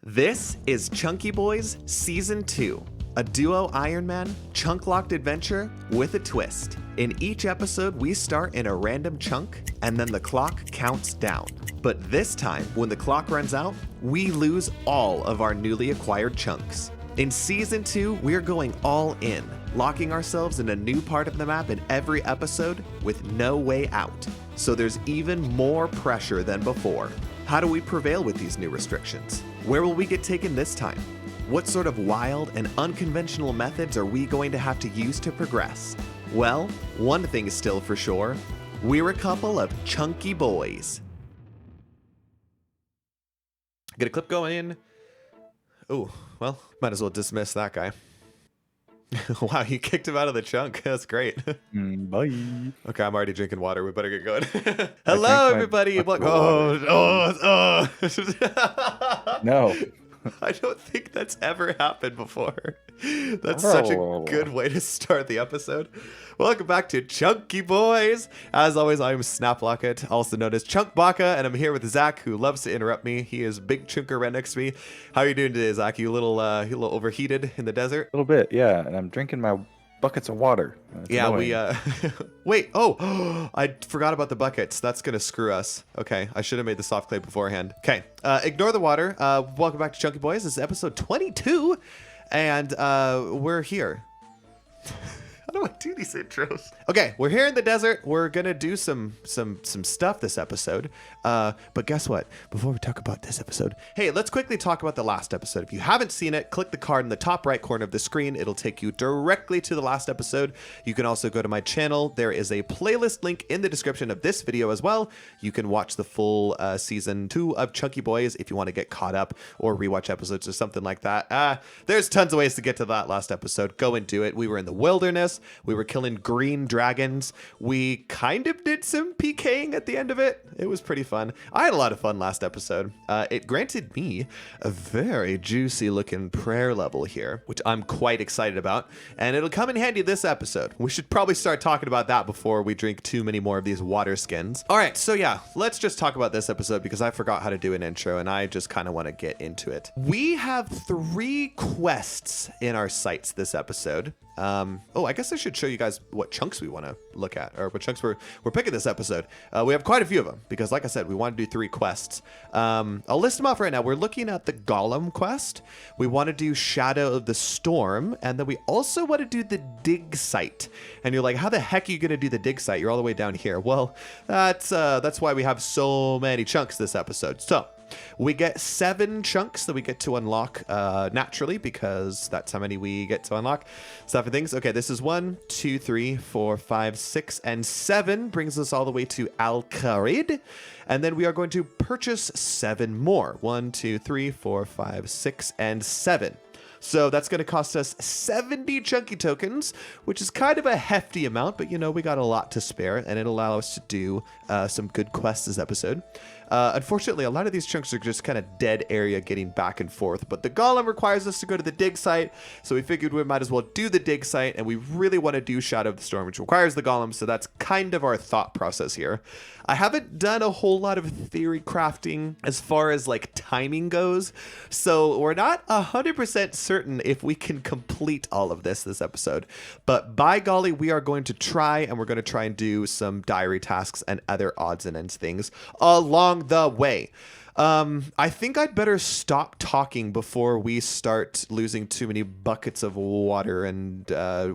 This is Chunky Boys Season 2, a duo Iron Man chunk-locked adventure with a twist. In each episode, we start in a random chunk, and then the clock counts down. But this time, when the clock runs out, we lose all of our newly acquired chunks. In Season 2, we're going all in, locking ourselves in a new part of the map in every episode with no way out. So there's even more pressure than before. How do we prevail with these new restrictions? Where will we get taken this time? What sort of wild and unconventional methods are we going to have to use to progress? Well, one thing is still for sure. We're a couple of chunky boys. Get a clip going in. Oh, well, might as well dismiss that guy. Wow, you kicked him out of the chunk. That's great. Bye. Okay, I'm already drinking water. We better get going. Hello, everybody. Oh. No. I don't think that's ever happened before. That's such a good way to start the episode. Welcome back to Chunky Boys. As always, I'm Snaplocket, also known as Chunk Baka, and I'm here with Zach, who loves to interrupt me. He is Big Chunker right next to me. How are you doing today, Zach? You a little overheated in the desert? A little bit, yeah. And I'm drinking my buckets of water. It's annoying. Wait, I forgot about the buckets. That's gonna screw us. Okay, I should have made the soft clay beforehand. Okay, ignore the water. Welcome back to Chunky Boys. This is episode 22, and we're here. How do I do these intros? Okay, we're here in the desert. We're gonna do some stuff this episode. But guess what? Before we talk about this episode, hey, let's quickly talk about the last episode. If you haven't seen it, click the card in the top right corner of the screen. It'll take you directly to the last episode. You can also go to my channel. There is a playlist link in the description of this video as well. You can watch the full season 2 of Chunky Boys if you want to get caught up or rewatch episodes or something like that. There's tons of ways to get to that last episode. Go and do it. We were in the wilderness. We were killing green dragons. We kind of did some PKing at the end of it. It was pretty fun. I had a lot of fun last episode. It granted me a very juicy looking prayer level here, which I'm quite excited about. And it'll come in handy this episode. We should probably start talking about that before we drink too many more of these water skins. All right, so yeah, let's just talk about this episode because I forgot how to do an intro and I just kind of want to get into it. We have 3 quests in our sights this episode. I guess I should show you guys what chunks we want to look at, or what chunks we're picking this episode. We have quite a few of them because, like I said, we want to do 3 quests. I'll list them off right now. We're looking at the Golem quest. We want to do Shadow of the Storm, and then we also want to do the Digsite. And you're like, how the heck are you going to do the Digsite? You're all the way down here. Well, that's why we have so many chunks this episode. So we get 7 chunks that we get to unlock naturally because that's how many we get to unlock. Stuff and things. Okay, this is 1, 2, 3, 4, 5, 6, and 7 brings us all the way to Al-Kharid. And then we are going to purchase 7 more. 1, 2, 3, 4, 5, 6, and 7. So that's going to cost us 70 chunky tokens, which is kind of a hefty amount, but we got a lot to spare, and it'll allow us to do some good quests this episode. Unfortunately, a lot of these chunks are just kind of dead area getting back and forth, but the Golem requires us to go to the dig site, so we figured we might as well do the dig site, and we really want to do Shadow of the Storm, which requires the Golem, so that's kind of our thought process here. I haven't done a whole lot of theory crafting as far as like timing goes, so we're not 100% certain if we can complete all of this episode, but by golly, we are going to try, and we're going to try and do some diary tasks and other odds and ends things along the way. I think I'd better stop talking before we start losing too many buckets of water and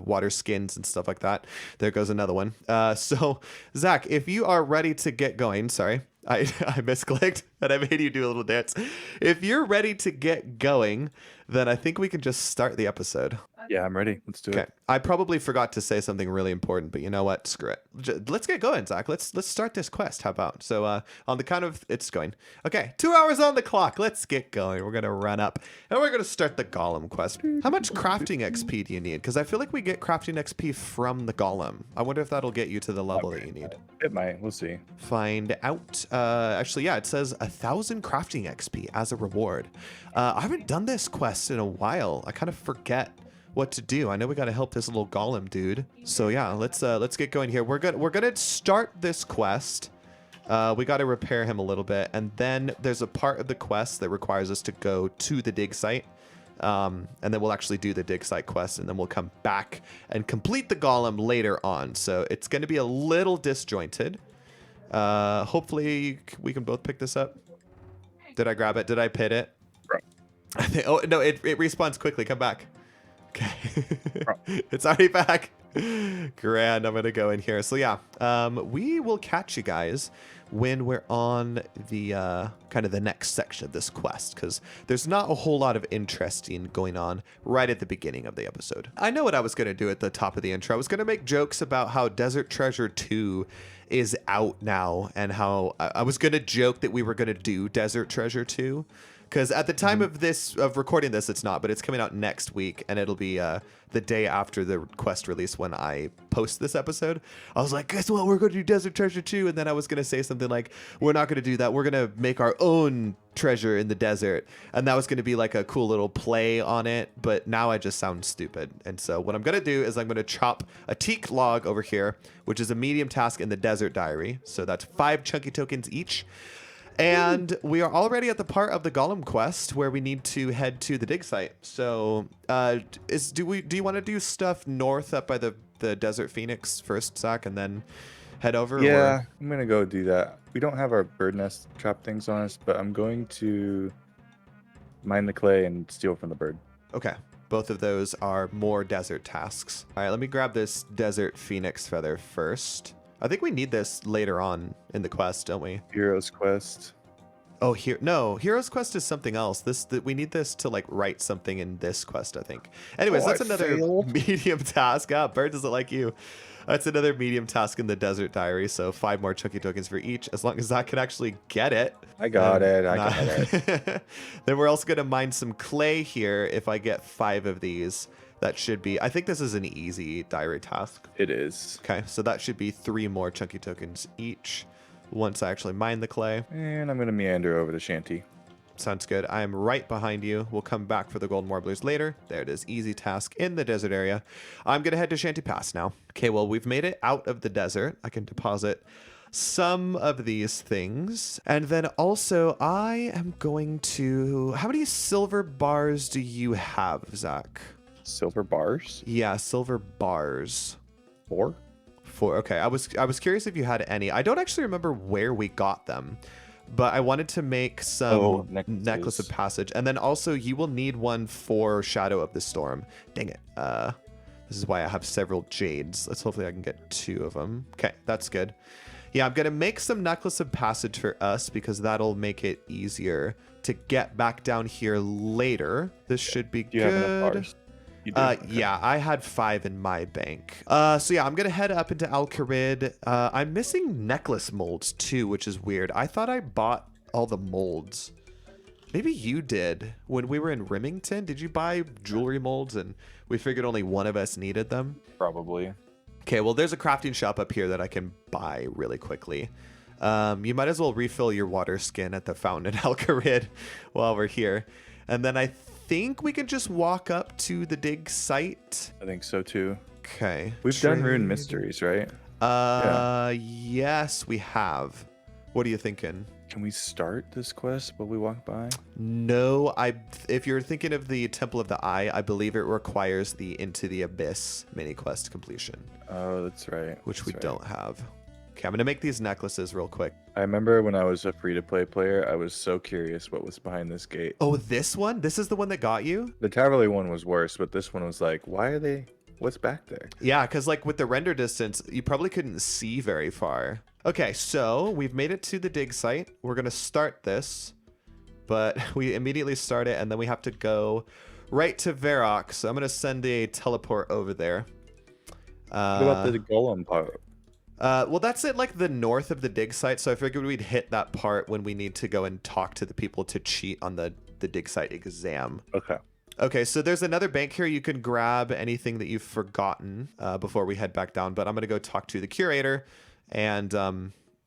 water skins and stuff like that. There goes another one. So Zach, if you are ready to get going, sorry, I misclicked and I made you do a little dance. If you're ready to get going, then I think we can just start the episode. Yeah, I'm ready. Let's do it. I probably forgot to say something really important, but you know what? Screw it. Let's get going, Zach. Let's start this quest. How about? So on the count of it's going. Okay, 2 hours on the clock. Let's get going. We're gonna run up and we're gonna start the Golem quest. How much crafting XP do you need? Because I feel like we get crafting XP from the Golem. I wonder if that'll get you to the level that you need. It might. We'll see. Find out. Actually, yeah, it says 1,000 crafting XP as a reward. I haven't done this quest in a while. I kind of forget what to do. I know we got to help this little Golem dude. So yeah, let's get going here. We're gonna start this quest We got to repair him a little bit. And then there's a part of the quest that requires us to go to the dig site. And then we'll actually do the dig site quest, and then we'll come back and complete the golem later on. So it's going to be a little disjointed. Hopefully we can both pick this up. Did I grab it? Did I pit it? Right. I think, oh, no, it respawns quickly. Come back. Okay. It's already back. Grand. I'm going to go in here. So yeah, we will catch you guys when we're on the kind of the next section of this quest, because there's not a whole lot of interesting going on right at the beginning of the episode. I know what I was going to do at the top of the intro. I was going to make jokes about how Desert Treasure 2 is out now, and how I was going to joke that we were going to do Desert Treasure 2. Because at the time of recording this, it's not, but it's coming out next week, and it'll be the day after the quest release when I post this episode. I was like, guess what? We're going to do Desert Treasure 2. And then I was going to say something like, we're not going to do that. We're going to make our own treasure in the desert. And that was going to be like a cool little play on it. But now I just sound stupid. And so what I'm going to do is I'm going to chop a teak log over here, which is a medium task in the Desert Diary. So that's 5 chunky tokens each. And we are already at the part of the Golem quest where we need to head to the dig site. So, do you want to do stuff north up by the Desert Phoenix first, Zach, and then head over? Yeah, or? I'm gonna go do that. We don't have our bird nest trap things on us, but I'm going to mine the clay and steal from the bird. Okay. Both of those are more desert tasks. All right, let me grab this Desert Phoenix feather first. I think we need this later on in the quest, don't we? Heroes quest. Oh, no, Heroes quest is something else. We need this to like write something in this quest, I think. Anyways, that's another medium task. Ah, Bird doesn't like you. That's another medium task in the Desert Diary. So 5 more chunky tokens for each, as long as Zach can actually get it. I got it. I got it. Then we're also gonna mine some clay here. If I get 5 of these, that should be, I think this is an easy diary task. It is. Okay, so that should be 3 more chunky tokens each once I actually mine the clay. And I'm going to meander over to Shanty. Sounds good. I am right behind you. We'll come back for the golden warblers later. There it is. Easy task in the desert area. I'm going to head to Shanty Pass now. Okay, well, we've made it out of the desert. I can deposit some of these things. And then also, I am going to... How many silver bars do you have, Zach? Silver bars? Yeah, silver bars. 4? 4. Okay, I was curious if you had any. I don't actually remember where we got them, but I wanted to make some necklace of passage, and then also you will need one for Shadow of the Storm. Dang it. This is why I have several jades. Hopefully I can get 2 of them. Okay, that's good. Yeah, I'm gonna make some necklace of passage for us because that'll make it easier to get back down here later. This should be Do you good. have enough bars? Okay. Yeah, I had 5 in my bank. So yeah, I'm gonna head up into Al-Kharid. I'm missing necklace molds too, which is weird. I thought I bought all the molds. Maybe you did. When we were in Remington, did you buy jewelry molds and we figured only one of us needed them? Probably. Okay, well, there's a crafting shop up here that I can buy really quickly. You might as well refill your water skin at the fountain in Al-Kharid while we're here. And then I think we can just walk up to the dig site. I think so too. Okay. We've done Rune Mysteries, right? Yes, we have. What are you thinking? Can we start this quest while we walk by? No, if you're thinking of the Temple of the Eye, I believe it requires the Into the Abyss mini quest completion. Oh, that's right. Which we don't have. Okay, I'm going to make these necklaces real quick. I remember when I was a free-to-play player, I was so curious what was behind this gate. Oh, this one? This is the one that got you? The Taverley one was worse, but this one was like, why are they... What's back there? Yeah, because like with the render distance, you probably couldn't see very far. Okay, so we've made it to the dig site. We're going to start this, but we immediately start it, and then we have to go right to Varrock. So I'm going to send a teleport over there. What about the golem part? Well, that's at like the north of the dig site, so I figured we'd hit that part when we need to go and talk to the people to cheat on the dig site exam. Okay. Okay, so there's another bank here. You can grab anything that you've forgotten before we head back down, but I'm going to go talk to the curator. And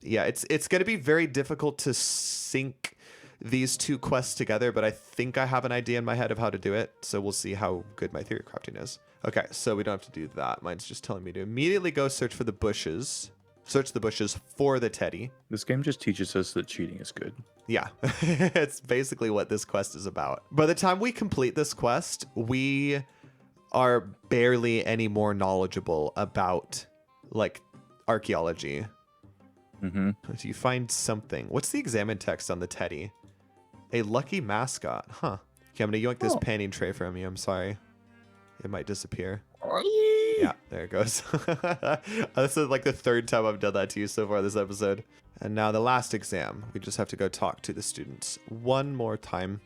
yeah, it's going to be very difficult to sync these 2 quests together, but I think I have an idea in my head of how to do it. So we'll see how good my theory crafting is. Okay, so we don't have to do that. Mine's just telling me to immediately go search for the bushes. Search the bushes for the teddy. This game just teaches us that cheating is good. Yeah, it's basically what this quest is about. By the time we complete this quest, we are barely any more knowledgeable about like archaeology. Mm-hmm. Do you find something? What's the examine text on the teddy? A lucky mascot. Huh. Okay, I'm gonna yoink this panning tray from you. I'm sorry. It might disappear. Yeah, there it goes. This is like the third time I've done that to you so far this episode. And now the last exam. We just have to go talk to the students one more time.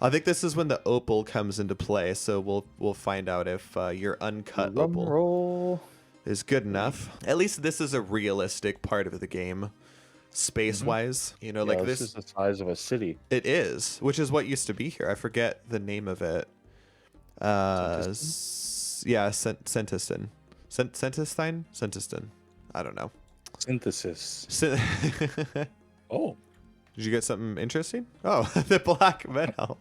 I think this is when the opal comes into play, so we'll find out if your uncut opal Roll. is good enough. At least this is a realistic part of the game, space-wise. You know, Yeah, like this is the size of a city. It is, which is what used to be here. I forget the name of it. Yeah, Centiston. Centiston? I don't know. Synthesis. Did Oh. you get something interesting? Oh, the black med helm.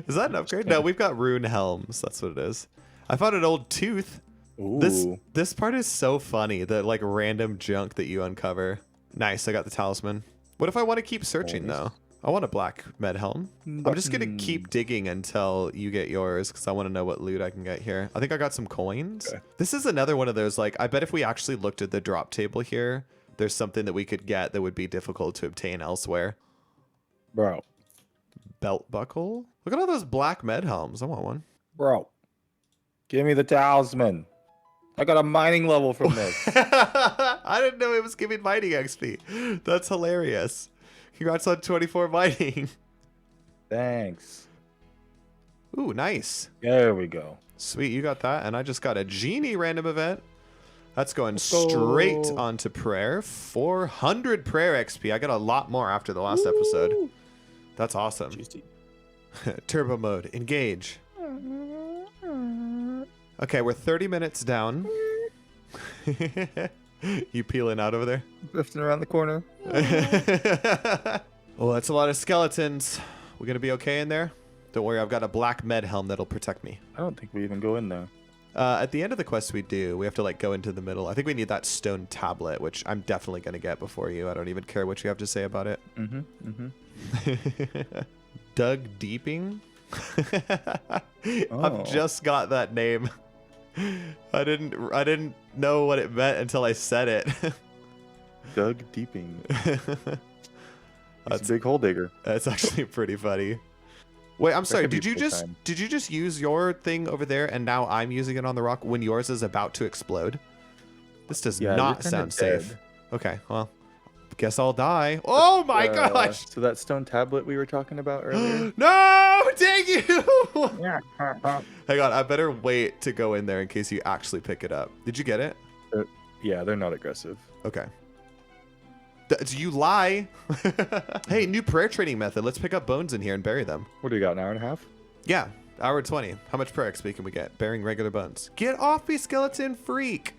Is that an upgrade? No, we've got rune helms. That's what it is. I found an old tooth. Ooh. This part is so funny. The like random junk that you uncover. Nice. I got the talisman. What if I want to keep searching though? I want a black med helm. I'm just gonna keep digging until you get yours because I want to know what loot I can get here. I think I got some coins. Okay. This is another one of those, like, I bet if we actually looked at the drop table here, there's something that we could get that would be difficult to obtain elsewhere. Bro. Belt buckle? Look at all those black med helms. I want one. Bro. Give me the talisman. I got a mining level from this. I didn't know it was giving mining XP. That's hilarious. Congrats on 24 mining. Thanks. Ooh, nice. There we go. Sweet, you got that. And I just got a genie random event. That's going Let's go. straight onto prayer. 400 prayer XP. I got a lot more after the last episode. That's awesome. Juicy. Turbo mode. Engage. Okay, we're 30 minutes down. You peeling out over there? Drifting around the corner. Oh, that's a lot of skeletons. We're going to be okay in there? Don't worry, I've got a black med helm that'll protect me. I don't think we even go in there. At the end of the quest we do, we have to like go into the middle. I think we need that stone tablet, which I'm definitely going to get before you. I don't even care what you have to say about it. Doug Deeping? I've just got that name. I didn't know what it meant until I said it. Doug Deeping. That's a big hole digger. That's actually pretty funny. Wait, I'm sorry. could be Did you just use your thing over there and now I'm using it on the rock when yours is about to explode? This does not sound safe. Okay, well, guess I'll die. Oh my gosh! So that stone tablet we were talking about earlier? No! Dang you! Hang on, I better wait to go in there in case you actually pick it up. Did you get it? Yeah, they're not aggressive. Okay. Do you lie? Hey, new prayer training method. Let's pick up bones in here and bury them. What do you got, an hour and a half? Yeah, hour 20. How much prayer XP can we get? Burying regular bones. Get off me, skeleton freak!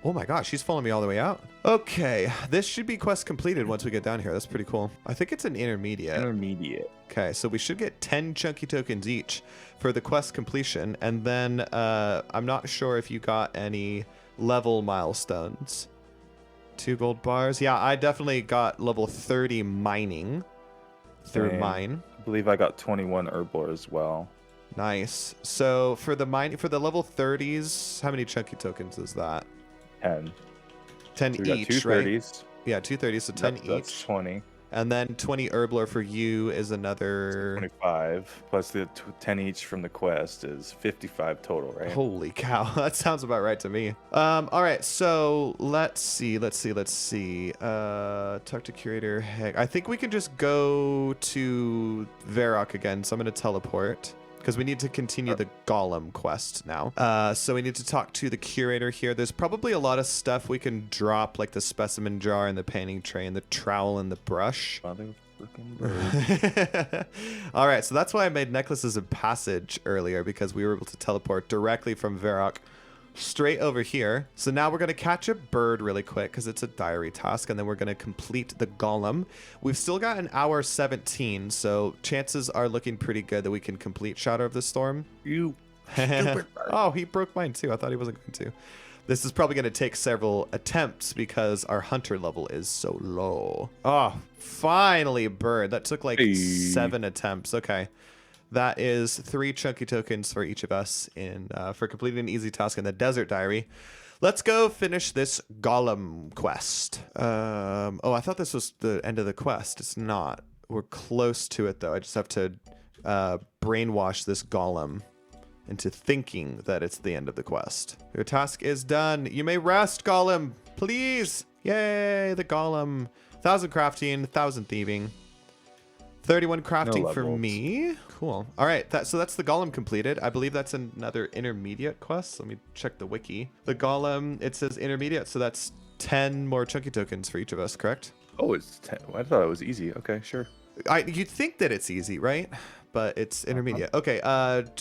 Oh my gosh, he's following me all the way out. Okay, this should be quest completed once we get down here. That's pretty cool. I think it's an intermediate. Intermediate. Okay, so we should get 10 chunky tokens each for the quest completion. And then I'm not sure if you got any level milestones. 2 gold bars. Yeah, I definitely got level 30 mining through mine. I believe I got 21 herbal as well. Nice. So for the level 30s, how many chunky tokens is that? 10. 10 So we got each, 2 right? 30s. Yeah, 2 30s, so 10 That's each. 20. And then 20 herbler for you is another 25. Plus the 10 each from the quest is 55 total, right? Holy cow. That sounds about right to me. All right, so let's see. Talk to curator. Heck, I think we can just go to Varrock again. So I'm going to teleport because we need to continue the Golem quest now. So we need to talk to the curator here. There's probably a lot of stuff we can drop, like the specimen jar and the panning tray and the trowel and the brush. Motherfucking bird. All right, so that's why I made necklaces of passage earlier, because we were able to teleport directly from Varrock straight over here. So now we're going to catch a bird really quick because it's a diary task, and then we're going to complete the golem. We've still got an hour 17, so chances are looking pretty good that we can complete Shadow of the Storm. You stupid bird. Oh, he broke mine too. I thought he wasn't going to. This is probably going to take several attempts because our hunter level is so low. Oh, finally a bird. That took like 7 attempts. Okay. That is 3 chunky tokens for each of us in for completing an easy task in the Desert Diary. Let's go finish this Golem quest. Oh, I thought this was the end of the quest. It's not. We're close to it, though. I just have to brainwash this Golem into thinking that it's the end of the quest. Your task is done. You may rest, Golem. Please. Yay, the Golem. 1,000 crafting, 1,000 thieving. 31 crafting for me. Cool. All right, so that's the Golem completed. I believe that's another intermediate quest. Let me check the wiki. The Golem, it says intermediate, so that's 10 more chunky tokens for each of us, correct? Oh, it's 10. I thought it was easy. Okay, sure. You'd think that it's easy, right? But it's intermediate. Okay,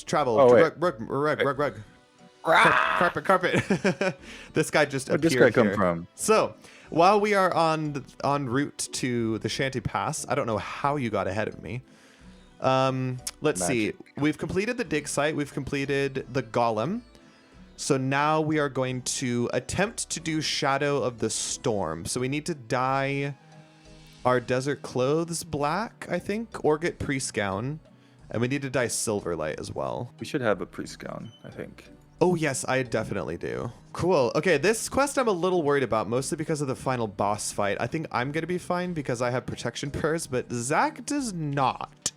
travel. Oh, wait. Rug. Carpet. This guy just appeared. Where'd this guy come here. from? So, while we are en route to the Shanty Pass, I don't know how you got ahead of me. Let's see. We've completed the Digsite. We've completed the Golem. So now we are going to attempt to do Shadow of the Storm. So we need to dye our desert clothes black, I think, or get priest gown. And we need to dye Silverlight as well. We should have a priest gown, I think. Oh, yes, I definitely do. Cool. Okay, this quest I'm a little worried about, mostly because of the final boss fight. I think I'm going to be fine because I have protection purrs, but Zach does not.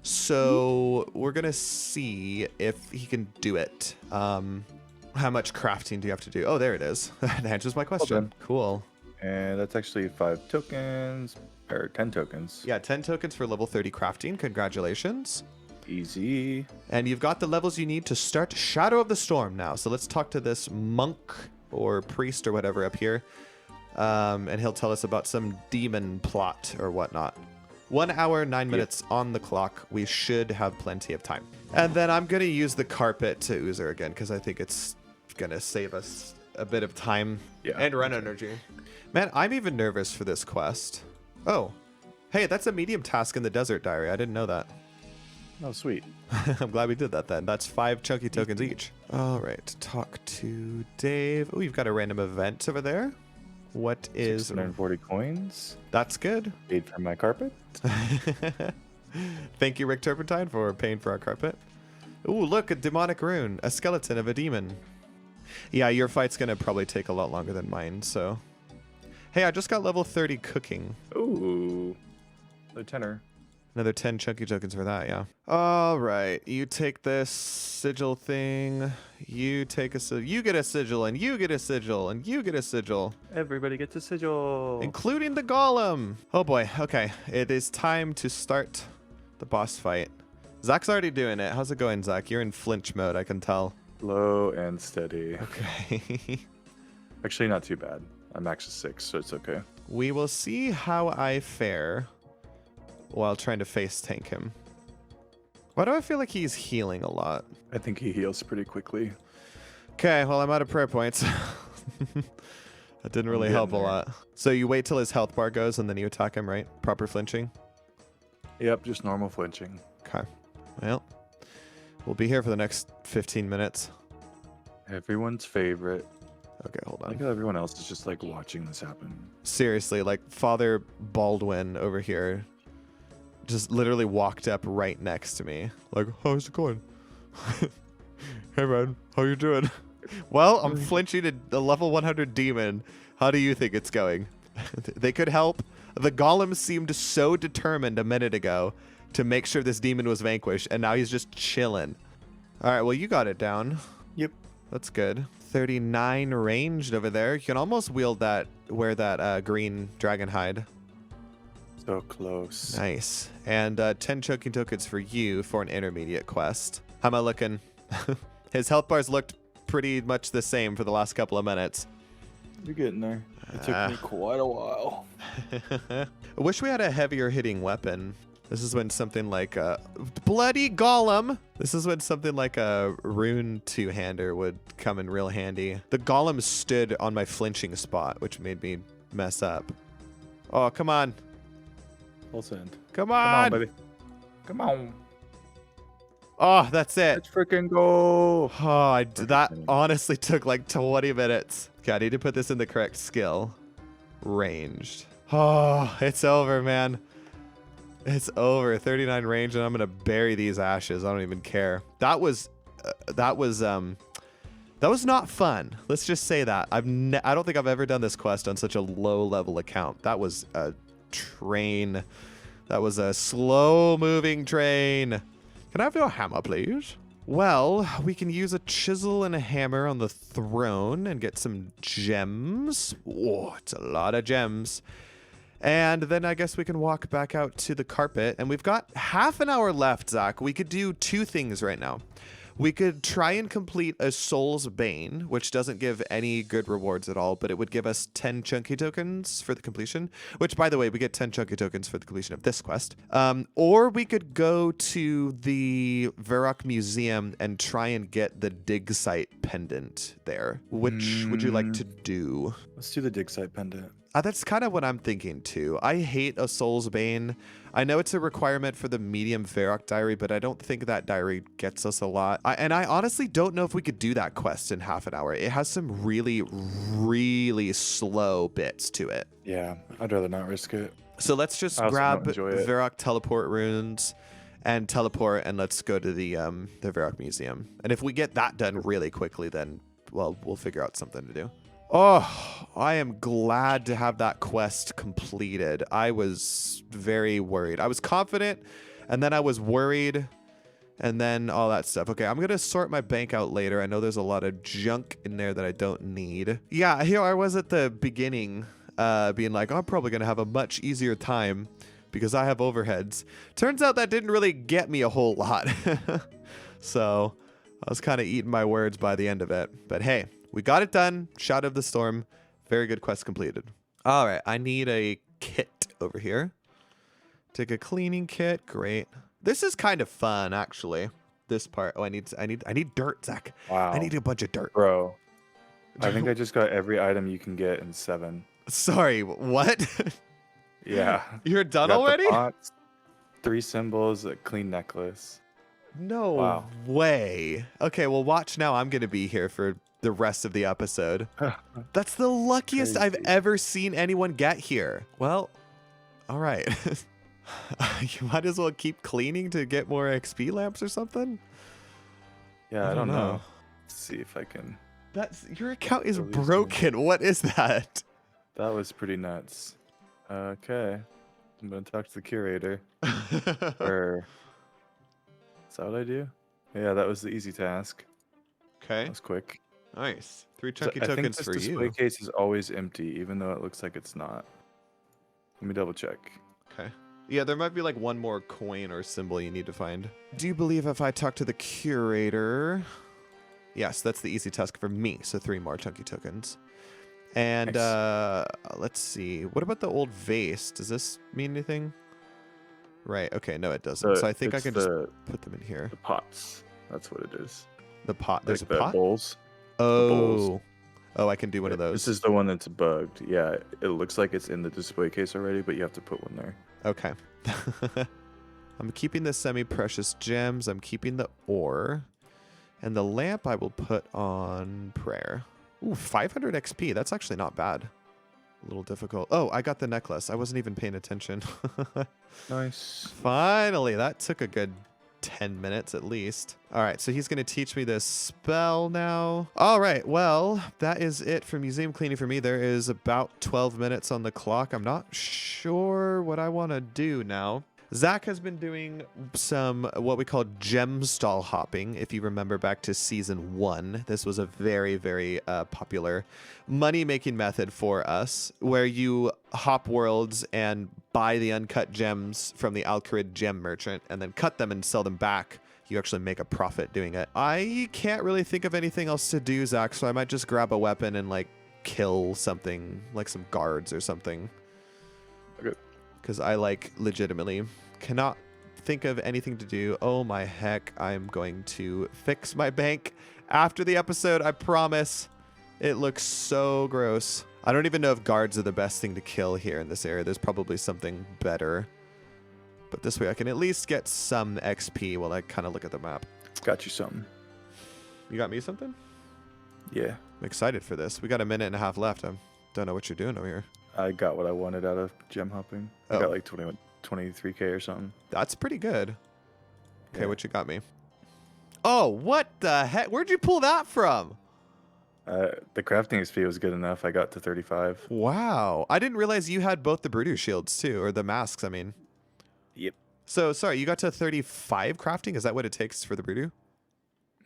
So we're going to see if he can do it. How much crafting do you have to do? Oh, there it is. That answers my question. Cool. And that's actually 5 tokens, or 10 tokens. Yeah, 10 tokens for level 30 crafting. Congratulations. Easy. And you've got the levels you need to start Shadow of the Storm now. So let's talk to this monk or priest or whatever up here. And he'll tell us about some demon plot or whatnot. 1 hour, 9 minutes on the clock. We should have plenty of time. And then I'm going to use the carpet to Oozer again because I think it's going to save us a bit of time and run energy. Man, I'm even nervous for this quest. Oh, hey, that's a medium task in the Desert Diary. I didn't know that. Oh, sweet. I'm glad we did that then. That's 5 chunky tokens each. All right, talk to Dave. Oh, you've got a random event over there. What is 640 coins? That's good. Paid for my carpet. Thank you, Rick Turpentine, for paying for our carpet. Ooh, look, a demonic rune, a skeleton of a demon. Yeah, your fight's gonna probably take a lot longer than mine, so. Hey, I just got level 30 cooking. Ooh, a tenner. Another 10 chunky tokens for that, yeah. All right, you take this sigil thing. You take a sigil. You get a sigil, and you get a sigil, and you get a sigil. Everybody gets a sigil. Including the Golem. Oh boy, okay. It is time to start the boss fight. Zach's already doing it. How's it going, Zach? You're in flinch mode, I can tell. Low and steady. Okay. Actually, not too bad. I'm max 6, so it's okay. We will see how I fare while trying to face tank him. Why do I feel like he's healing a lot? I think he heals pretty quickly. Okay, well, I'm out of prayer points. That didn't really help a lot. So you wait till his health bar goes and then you attack him, right? Proper flinching? Yep, just normal flinching. Okay. Well, we'll be here for the next 15 minutes. Everyone's favorite. Okay, hold I on. think everyone else is just like watching this happen. Seriously, like Father Baldwin over here just literally walked up right next to me. Like, how's it going? Hey man, how you doing? Well, I'm flinching a level 100 demon. How do you think it's going? They could help. The Golem seemed so determined a minute ago to make sure this demon was vanquished, and now he's just chilling. All right, well, you got it down. Yep. That's good. 39 ranged over there. You can almost wield that, wear that green dragon hide. So close. Nice. And 10 choking tokens for you for an intermediate quest. How am I looking? His health bars looked pretty much the same for the last couple of minutes. You're getting there. It took me quite a while. I wish we had a heavier hitting weapon. This is when something like a bloody Golem. This is when something like a rune two-hander would come in real handy. The Golem stood on my flinching spot, which made me mess up. Oh, come on. Full send. Come Come on. on, baby. Come on. Oh, that's it. Let's freaking go. Oh, that Perfect. honestly took like 20 minutes. Okay, I need to put this in the correct skill. Ranged. Oh, it's over, man. It's over. 39 range, and I'm gonna bury these ashes. I don't even care. That was not fun. Let's just say that. I don't think I've ever done this quest on such a low level account. That was a train. That was a slow moving train. Can I have your hammer, please? Well, we can use a chisel and a hammer on the throne and get some gems. Oh, it's a lot of gems. And then I guess we can walk back out to the carpet. And we've got half an hour left, Zach. We could do two things right now. We could try and complete a Soul's Bane, which doesn't give any good rewards at all, but it would give us 10 chunky tokens for the completion, which, by the way, we get 10 chunky tokens for the completion of this quest. Or we could go to the Varrock Museum and try and get the Digsite pendant there. Which would you like to do? Let's do the Digsite pendant. That's kind of what I'm thinking too. I hate a Soul's Bane. I know it's a requirement for the medium Varrock diary, but I don't think that diary gets us a lot. And I honestly don't know if we could do that quest in half an hour. It has some really, really slow bits to it. Yeah, I'd rather not risk it. So let's just grab Varrock teleport runes and teleport, and let's go to the Varrock Museum. And if we get that done really quickly, then, well, we'll figure out something to do. Oh, I am glad to have that quest completed. I was very worried. I was confident, and then I was worried, and then all that stuff. Okay, I'm going to sort my bank out later. I know there's a lot of junk in there that I don't need. Yeah, here I was at the beginning, being like, I'm probably going to have a much easier time because I have overheads. Turns out that didn't really get me a whole lot. So I was kind of eating my words by the end of it. But hey. We got it done. Shadow of the Storm. Very good quest completed. All right. I need a kit over here. Take a cleaning kit. Great. This is kind of fun, actually. This part. Oh, I need dirt, Zach. Wow. I need a bunch of dirt. Bro. I think I just got every item you can get in 7. Sorry. What? Yeah. You're done got already? The pots, 3 symbols, a clean necklace. No way. Okay. Well, watch now. I'm going to be here for the rest of the episode. That's the luckiest I've ever seen anyone get here. Well, all right. You might as well keep cleaning to get more XP lamps or something. Yeah, I don't know. Let's see if I can. Your account is broken. What is that? That was pretty nuts. Okay. I'm going to talk to the curator. Or is that what I do? Yeah, that was the easy task. Okay. That was quick. Nice. 3 chunky tokens for you. I think this display case is always empty, even though it looks like it's not. Let me double check. Okay. Yeah, there might be like one more coin or symbol you need to find. Do you believe if I talk to the curator? Yes, that's the easy task for me. So 3 more chunky tokens. And nice. Let's see. What about the old vase? Does this mean anything? Right. Okay. No, it doesn't. So I think I can just put them in here. The pots. That's what it is. The pot. There's like a pot? Bowls. Oh. Oh, I can do one of those. This is the one that's bugged. Yeah, it looks like it's in the display case already, but you have to put one there. Okay. I'm keeping the semi-precious gems. I'm keeping the ore. And the lamp I will put on prayer. Ooh, 500 XP. That's actually not bad. A little difficult. Oh, I got the necklace. I wasn't even paying attention. Nice. Finally, that took a good 10 minutes at least. All right, so he's going to teach me this spell now. All right, well, that is it for museum cleaning for me. There is about 12 minutes on the clock. I'm not sure what I want to do now. Zach has been doing some what we call gem stall hopping. If you remember back to season 1, this was a very, very popular money-making method for us where you hop worlds and buy the uncut gems from the Alcarid gem merchant and then cut them and sell them back. You actually make a profit doing it. I can't really think of anything else to do, Zach, so I might just grab a weapon and like kill something, like some guards or something. Okay. Because I like legitimately cannot think of anything to do. Oh my heck, I'm going to fix my bank after the episode, I promise. It looks so gross. I don't even know if guards are the best thing to kill here in this area. There's probably something better. But this way I can at least get some XP while I kind of look at the map. Got you something. You got me something? Yeah. I'm excited for this. We got a minute and a half left. I don't know what you're doing over here. I got what I wanted out of gem hopping. I Oh. got like 23k or something. That's pretty good. Okay, Yeah. what you got me? Oh, what the heck? Where'd you pull that from? The crafting XP was good enough. I got to 35. Wow. I didn't realize you had both the Broodoo shields too, or the masks, I mean. Yep. So, sorry, you got to 35 crafting? Is that what it takes for the Broodoo?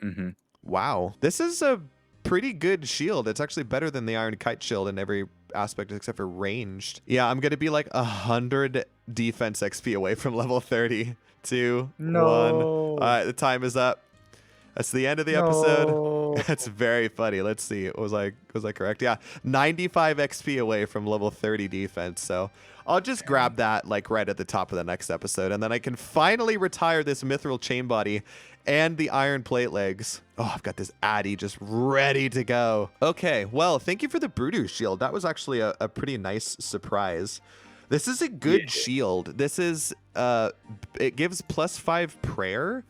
Mm-hmm. Wow. This is a pretty good shield. It's actually better than the Iron Kite shield in every aspect except for ranged. Yeah, I'm going to be like 100 defense XP away from level 30. 2, 1. All right, the time is up. That's the end of the episode. That's very funny. Let's see. Was I correct? Yeah, 95 XP away from level 30 defense. So I'll just grab that like right at the top of the next episode, and then I can finally retire this mithril chain body and the iron plate legs. Oh, I've got this Addy just ready to go. Okay, well, thank you for the Broodoo shield. That was actually a pretty nice surprise. This is a good shield. This is, it gives +5 prayer,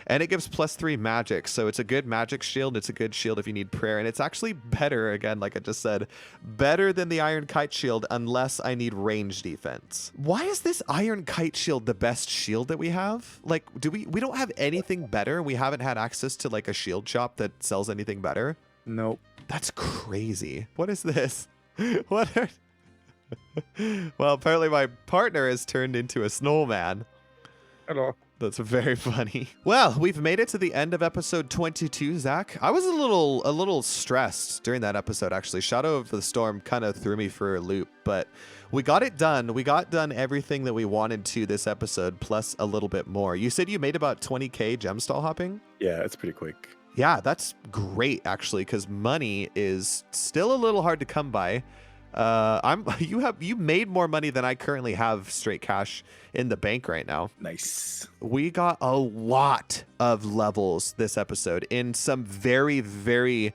and it gives +3 magic. So it's a good magic shield. It's a good shield if you need prayer. And it's actually better, again, like I just said, better than the Iron Kite shield unless I need range defense. Why is this Iron Kite shield the best shield that we have? Like, we don't have anything better? We haven't had access to like a shield shop that sells anything better? Nope. That's crazy. What is this? What are... Well, apparently my partner has turned into a snowman. Hello. That's very funny. Well, we've made it to the end of episode 22, Zach. I was a little stressed during that episode, actually. Shadow of the Storm kind of threw me for a loop, but we got it done. We got done everything that we wanted to this episode, plus a little bit more. You said you made about 20k gem stall hopping? Yeah, it's pretty quick. Yeah, that's great, actually, because money is still a little hard to come by. You made more money than I currently have straight cash in the bank right now. Nice. We got a lot of levels this episode in some very, very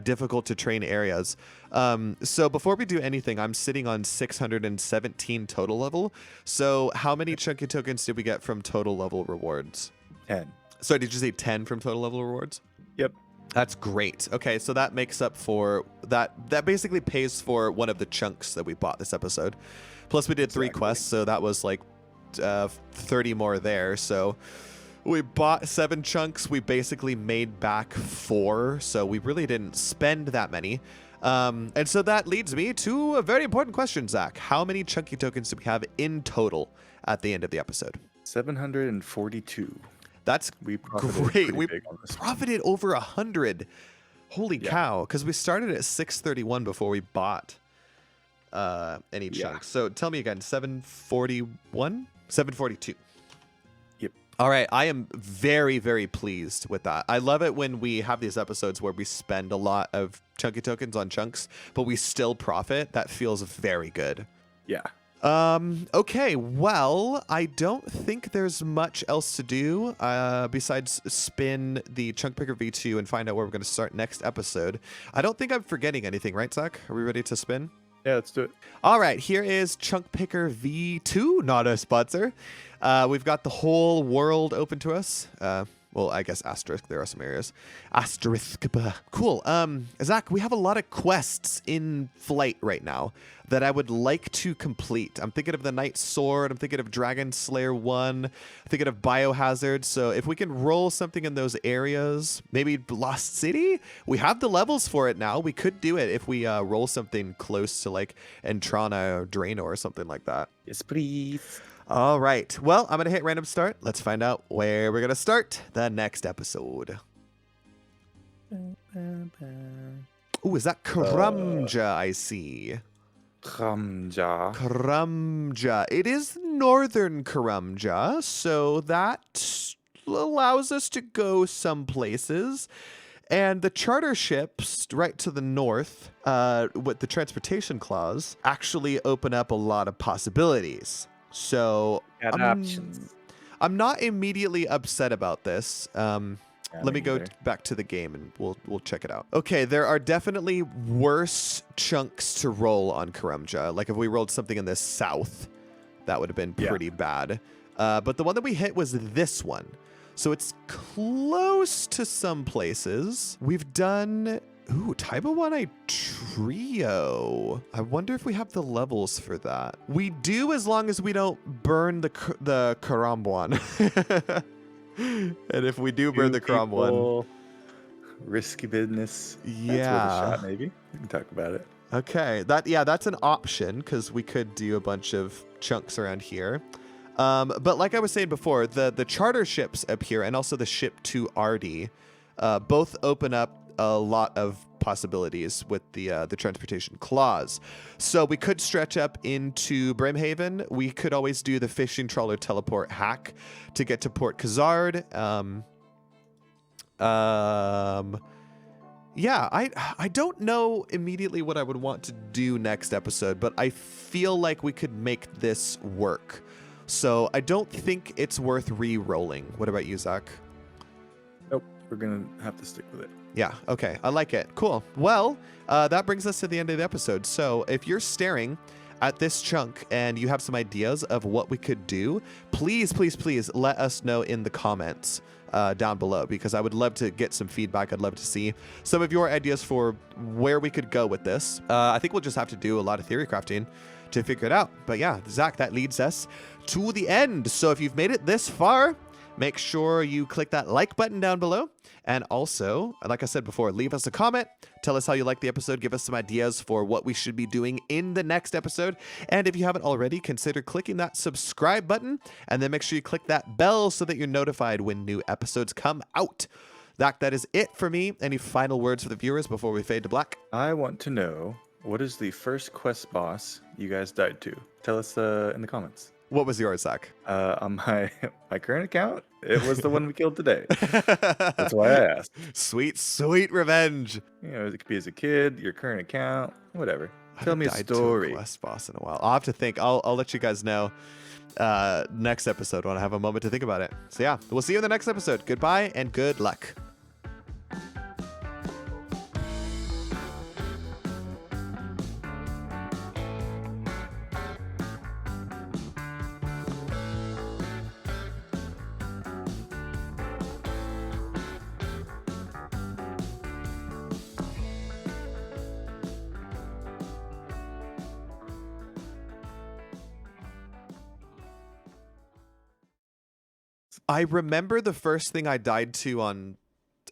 difficult to train areas. So before we do anything, I'm sitting on 617 total level. So how many chunky tokens did we get from total level rewards? 10. Sorry, did you say 10 from total level rewards? Yep. That's great. Okay, so that makes up for that. That basically pays for one of the chunks that we bought this episode. Plus, we did 3 quests, so that was like 30 more there. So we bought 7 chunks. We basically made back 4, so we really didn't spend that many. And so that leads me to a very important question, Zach. How many chunky tokens do we have in total at the end of the episode? 742. That's great. We profited over 100. Holy cow. Because we started at 631 before we bought any chunks. So tell me again, 741? 742. Yep. All right. I am very, very pleased with that. I love it when we have these episodes where we spend a lot of chunky tokens on chunks, but we still profit. That feels very good. Yeah. Okay, well, I don't think there's much else to do besides spin the Chunk Picker V2 and find out where we're going to start next episode. I don't think I'm forgetting anything, right, Zach? Are we ready to spin? Yeah, let's do it. All right, here is Chunk Picker V2, not a sponsor. We've got the whole world open to us. Well, I guess asterisk. There are some areas. Asterisk. Cool. Zach, we have a lot of quests in flight right now that I would like to complete. I'm thinking of the Night Sword. I'm thinking of Dragon Slayer 1. I'm thinking of Biohazard. So if we can roll something in those areas, maybe Lost City? We have the levels for it now. We could do it if we roll something close to like Entrana or Drano or something like that. Yes, please. All right. Well, I'm going to hit random start. Let's find out where we're going to start the next episode. Ooh, is that Karamja I see? Karamja. It is northern Karamja, so that allows us to go some places. And the charter ships right to the north, with the transportation clause, actually open up a lot of possibilities. So I'm not immediately upset about this. Let me go back to the game and we'll check it out. Okay, there are definitely worse chunks to roll on Karamja. Like if we rolled something in the south, that would have been pretty bad. But the one that we hit was this one. So it's close to some places. We've done... Ooh, Type of 1 trio. I wonder if we have the levels for that. We do, as long as we don't burn the Karam one. And if we do burn the Karam one... Risky business. Yeah. That's worth a shot, maybe. We can talk about it. Okay. That's an option, because we could do a bunch of chunks around here. But like I was saying before, the charter ships up here and also the ship to Ardi both open up a lot of possibilities with the transportation clause. So we could stretch up into Brimhaven. We could always do the fishing trawler teleport hack to get to Port Khazard. Yeah, I don't know immediately what I would want to do next episode, but I feel like we could make this work. So I don't think it's worth re-rolling. What about you, Zach? Nope, we're going to have to stick with it. Yeah, okay. I like it. Cool. Well, that brings us to the end of the episode. So if you're staring at this chunk and you have some ideas of what we could do, please, please, please let us know in the comments down below, because I would love to get some feedback. I'd love to see some of your ideas for where we could go with this. I think we'll just have to do a lot of theory crafting to figure it out. But yeah, Zach, that leads us to the end. So if you've made it this far, make sure you click that like button down below. And also, like I said before, leave us a comment. Tell us how you like the episode. Give us some ideas for what we should be doing in the next episode. And if you haven't already, consider clicking that subscribe button. And then make sure you click that bell so that you're notified when new episodes come out. That is it for me. Any final words for the viewers before we fade to black? I want to know, what is the first quest boss you guys died to? Tell us in the comments. What was yours, Zach? On my current account, it was the one we killed today. That's why I asked. Sweet, sweet revenge. You know, it could be as a kid, your current account, whatever. Tell me a Died to story. quest boss in a while. I'll have to think. I'll let you guys know next episode when I have a moment to think about it. So yeah, we'll see you in the next episode. Goodbye and good luck. I remember the first thing I died to on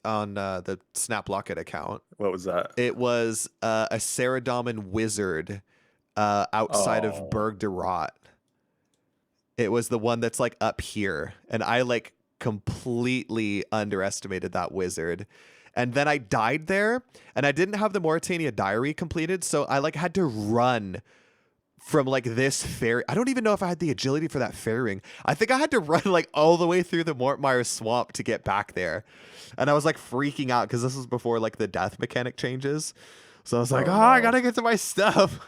the Snap Locket account. What was that? It was a Saradomin wizard outside of Berg de Rot. It was the one that's like up here, and I like completely underestimated that wizard. And then I died there, and I didn't have the Mauritania diary completed, so I like had to run from like this ferry. I don't even know if I had the agility for that ferry ring. I think I had to run like all the way through the Mortmire swamp to get back there. And I was like freaking out because this was before like the death mechanic changes. So I was like, I gotta get to my stuff.